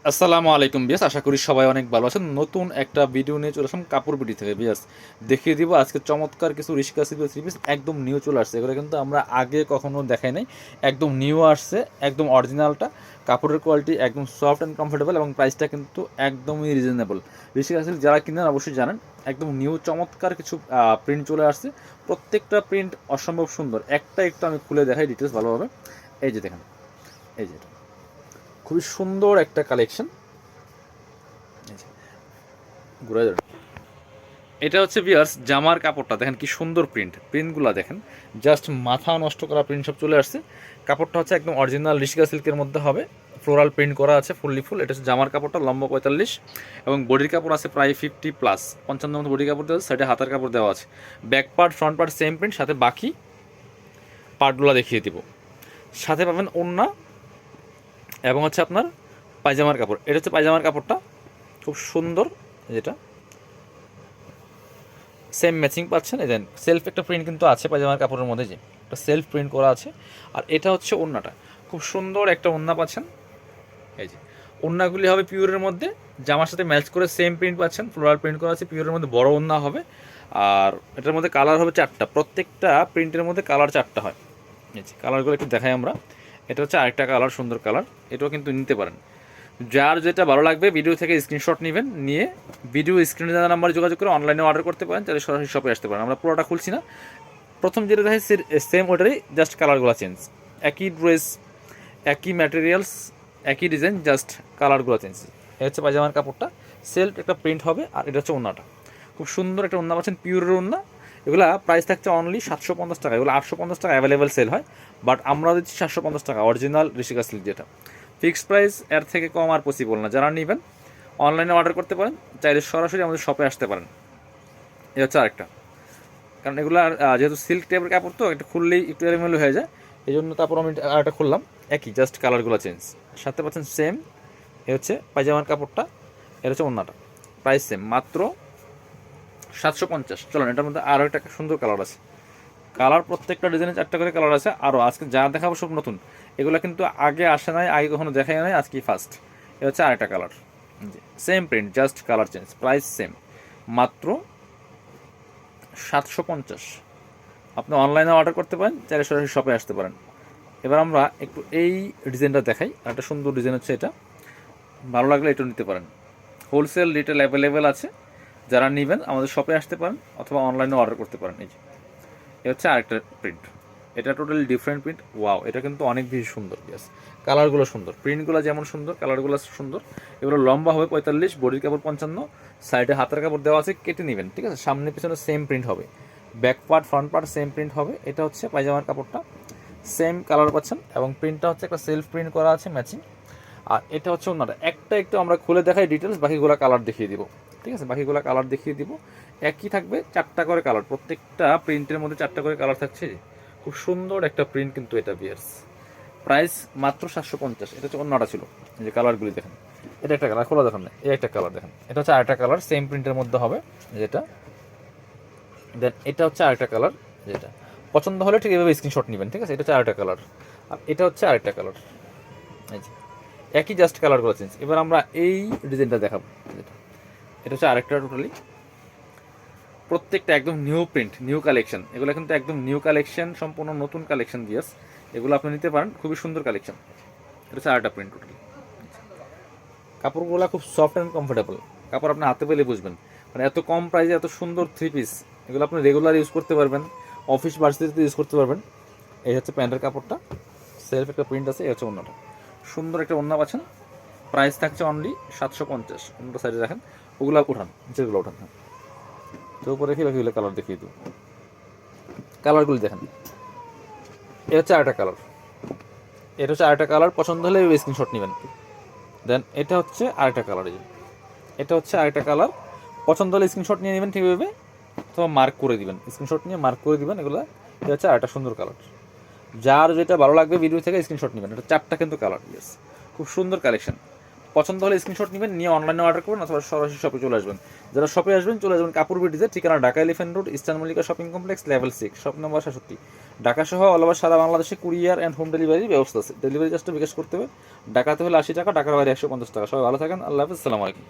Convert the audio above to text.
আসসালামু আলাইকুম বিয়াস, আশা করি সবাই অনেক ভালো আছেন। নতুন একটা ভিডিও নিয়ে চলে আসলাম কাপড় বিডি থেকে বিয়াস। দেখিয়ে দিব আজকে চমৎকার কিছু রিস্কা থ্রি পিস একদম নিউ চলে আসছে। এগুলো কিন্তু আমরা আগে কখনো দেখাই নাই, একদম নিউ আসছে, একদম অরিজিনালটা। কাপড়ের কোয়ালিটি একদম সফট অ্যান্ড কমফোর্টেবল এবং প্রাইসটা কিন্তু একদমই রিজনেবল। রিস্কা সিল্ক যারা কিনেন অবশ্যই জানেন, একদম নিউ চমৎকার কিছু প্রিন্ট চলে আসছে। প্রত্যেকটা প্রিন্ট অসম্ভব সুন্দর। একটা একটু আমি খুলে দেখাই ডিটেলস ভালোভাবে। এই যে দেখেন, এই যে খুবই সুন্দর একটা কালেকশন। ঘুরে যাবে, এটা হচ্ছে ভিউয়ার্স জামার কাপড়টা দেখেন কি সুন্দর প্রিন্টগুলো দেখেন, জাস্ট মাথা নষ্ট করা প্রিন্ট সব চলে আসছে। কাপড়টা হচ্ছে একদম অরিজিনাল রিশিকা সিল্কের মধ্যে হবে, ফ্লোরাল প্রিন্ট করা আছে ফুল। এটা হচ্ছে জামার কাপড়টা, লম্বা 45 এবং বডির কাপড় আছে প্রায় 50+, 55 মতো বডি কাপড় দেওয়া আছে, সাইডে হাতার কাপড় দেওয়া আছে। Back part front part same print, সাথে বাকি পার্টগুলো দেখিয়ে দিব। সাথে পাবেন ওড়না এবং হচ্ছে আপনার পায়জামার কাপড়। এটা হচ্ছে পায়জামার কাপড়টা, খুব সুন্দর। যেটা সেম ম্যাচিং পাচ্ছেন, এই দেন সেলফ একটা প্রিন্ট কিন্তু আছে পায়জামার কাপড়ের মধ্যে, যে একটা সেলফ প্রিন্ট করা আছে। আর এটা হচ্ছে ওড়নাটা, খুব সুন্দর একটা ওড়না পাচ্ছেন। এই যে ওড়নাগুলি হবে পিওরের মধ্যে, জামার সাথে ম্যাচ করে সেম প্রিন্ট পাচ্ছেন, ফ্লোরাল প্রিন্ট করা আছে, পিওরের মধ্যে বড় ওড়না হবে। আর এটার মধ্যে কালার হবে 4টা, প্রত্যেকটা প্রিন্টের মধ্যে কালার 4টা হয়। এই যে কালারগুলো একটু দেখাই আমরা। এটা হচ্ছে আরেকটা কালার, সুন্দর কালার, এটাও কিন্তু নিতে পারেন। যার যেটা ভালো লাগবে ভিডিও থেকে স্ক্রিনশট নেবেন, নিয়ে ভিডিও স্ক্রিনে দেওয়া নাম্বারে যোগাযোগ করে অনলাইনে অর্ডার করতে পারেন, তাহলে সরাসরি শপে আসতে পারেন। আমরা পুরোটা খুলছি না, প্রথম যেটা দেখে সেম ওটারই, জাস্ট কালারগুলো চেঞ্জ। একই ড্রেস, একই ম্যাটেরিয়ালস, একই ডিজাইন, জাস্ট কালারগুলো চেঞ্জ। এটা হচ্ছে পায়জামার কাপড়টা, সেলফ একটা প্রিন্ট হবে। আর এটা হচ্ছে ওড়নাটা, খুব সুন্দর একটা ওড়না পাচ্ছেন, পিওরের ওড়না। এগুলা প্রাইস থাকছে অনলি 750 টাকা। এগুলো 850 টাকা অ্যাভেলেবেল সেল হয়, বাট আমরা দিচ্ছি 750 টাকা, অরিজিনাল ঋষিকা সিল্ক যেটা। ফিক্সড প্রাইস, এর থেকে কম আর পসিবল না। যারা নেবেন অনলাইনে অর্ডার করতে পারেন, চাইলে সরাসরি আমাদের শপে আসতে পারেন। এই হচ্ছে আরেকটা, কারণ এগুলো যেহেতু সিল্ক টাইপের কাপড় তো একটু খুললেই একটু এলোমেলো হয়ে যায়, এই জন্য তারপর আমি আরেকটা খুললাম। একই, জাস্ট কালারগুলো চেঞ্জ। সাথে পাচ্ছেন সেম, এ হচ্ছে পায়জামার কাপড়টা, এটা হচ্ছে ওড়নাটা। প্রাইস সেম, মাত্র 750। চলুন, এটার মধ্যে আরও একটা সুন্দর কালার আছে। কালার প্রত্যেকটা ডিজাইনে 4টা করে কালার আছে। আরও আজকে যা দেখাবো সব নতুন, এগুলো কিন্তু আগে আসে নাই, আগে কখনো দেখাই নাই, আজকেই ফার্স্ট। এটা হচ্ছে আরেকটা colour, same print, just colour change. Price same, মাত্র 750। আপনি অনলাইনে অর্ডার করতে পারেন, চাইলে সরাসরি শপে আসতে পারেন। এবার আমরা একটু এই ডিজাইনটা দেখাই। একটা সুন্দর ডিজাইন হচ্ছে এটা, ভালো লাগলে এটা নিতে পারেন। হোলসেল রিটেল অ্যাভেলেবেল আছে, যারা নেবেন আমাদের শপে আসতে পারেন অথবা অনলাইনে অর্ডার করতে পারেন। এই যে এ হচ্ছে আরেকটা প্রিন্ট, এটা টোটালি ডিফারেন্ট প্রিন্ট। ওয়াও, এটা কিন্তু অনেক বেশি সুন্দর। ইয়েস, কালারগুলো সুন্দর, প্রিন্টগুলো যেমন সুন্দর, কালারগুলো সুন্দর। এগুলো লম্বা হবে 45, বডির কাপড় 55, সাইডে হাতের কাপড় দেওয়া আছে, কেটে নেবেন, ঠিক আছে। সামনে পিছনে সেম প্রিন্ট হবে, back part front part same print হবে। এটা হচ্ছে পায়জামার কাপড়টা, সেম কালার পাচ্ছেন এবং প্রিন্টটা হচ্ছে একটা সেলফ প্রিন্ট করা আছে ম্যাচিং। আর এটা হচ্ছে ওনাটা, একটা একটু আমরা খুলে দেখাই ডিটেলস, বাকিগুলো কালার দেখিয়ে দিব, ঠিক আছে। বাকিগুলো কালার দেখিয়ে দিব, একই থাকবে 4টা করে কালার, প্রত্যেকটা প্রিন্টের মধ্যে 4টা করে কালার থাকছে। খুব সুন্দর একটা প্রিন্ট কিন্তু এটা বিয়ার্স। প্রাইস মাত্র 750। এটা হচ্ছে অন্যটা ছিল, এই যে কালারগুলি দেখেন। এটা একটা কালার খোলা দেখেন না, এই একটা কালার দেখেন। এটা হচ্ছে আরেকটা কালার, সেম প্রিন্টের মধ্যে হবে যেটা। দেন এটা হচ্ছে আরেকটা কালার, যেটা পছন্দ হলে ঠিক এভাবে স্ক্রিনশট নেবেন, ঠিক আছে। এটা হচ্ছে আরেকটা কালার, আর এটা হচ্ছে আরেকটা কালার। এই যে একই, জাস্ট কালারগুলো চেঞ্জ। এবার আমরা এই ডিজাইনটা দেখাবো, যেটা এটা হচ্ছে আরেকটা টোটালি, প্রত্যেকটা একদম নিউ প্রিন্ট, নিউ কালেকশন। এগুলো কিন্তু একদম নিউ কালেকশন, সম্পূর্ণ নতুন কালেকশন দিয়াস। এগুলো আপনি নিতে পারেন, খুবই সুন্দর কালেকশন। এটা হচ্ছে আরেকটা প্রিন্ট টোটালি। কাপড়গুলো খুব সফট অ্যান্ড কমফোর্টেবল, কাপড় আপনি হাতে পেলে বুঝবেন। মানে এত কম প্রাইসে এত সুন্দর থ্রি পিস, এগুলো আপনি রেগুলার ইউজ করতে পারবেন, অফিস ভার্সিটিতে ইউজ করতে পারবেন। এই হচ্ছে প্যান্টের কাপড়টা, সেলফ একটা প্রিন্ট আছে। এই হচ্ছে ওড়নাটা, সুন্দর একটা ওড়না পাচ্ছেন। প্রাইস থাকছে অনলি 750। অন্য সাইডে দেখেন, ওগুলো উঠান, নিচেরগুলো উঠান। হ্যাঁ, তো উপরে রেখে বাকিগুলো কালার দেখিয়ে দিই। কালারগুলি দেখেন, এটা হচ্ছে আরেকটা কালার, এটা হচ্ছে আরেকটা কালার। পছন্দ হলে স্ক্রিনশট নেবেন। দেন এটা হচ্ছে আরেকটা কালার, এই যে এটা হচ্ছে আরেকটা কালার। পছন্দ হলে স্ক্রিনশট নিয়ে নেবেন ঠিকভাবে, অথবা মার্ক করে দিবেন, স্ক্রিনশট নিয়ে মার্ক করে দিবেন। এগুলো এটা হচ্ছে আরেকটা সুন্দর কালার। যার যেটা ভালো লাগবে ভিডিও থেকে স্ক্রিনশট নেবেন। এটা 4টা কিন্তু কালার। ইয়েস, খুব সুন্দর কালেকশন। পছন্দ হলে স্ক্রিনশট নেবেন, নিয়ে অনলাইনে অর্ডার করবেন অথবা সরাসরি শপে চলে আসবেন। যারা শপে আসবেন চলে আসবেন কাপুর বিডিতে, ঠিকানা Dhaka elephant road, eastern Mallika shopping complex, level 6, shop number 67। Dhaka সহ অল ওভার সারা বাংলাদেশে কুরিয়ার অ্যান্ড হোম ডেলিভারির ব্যবস্থা আছে। ডেলিভারি চার্জটা বিকাশ করতে হবে, ঢাকাতে হলে 80 টাকা, ঢাকার বাইরে 150 টাকা। সবাই ভালো থাকেন, আল্লাহ হাফিজ, আসসালামু আলাইকুম।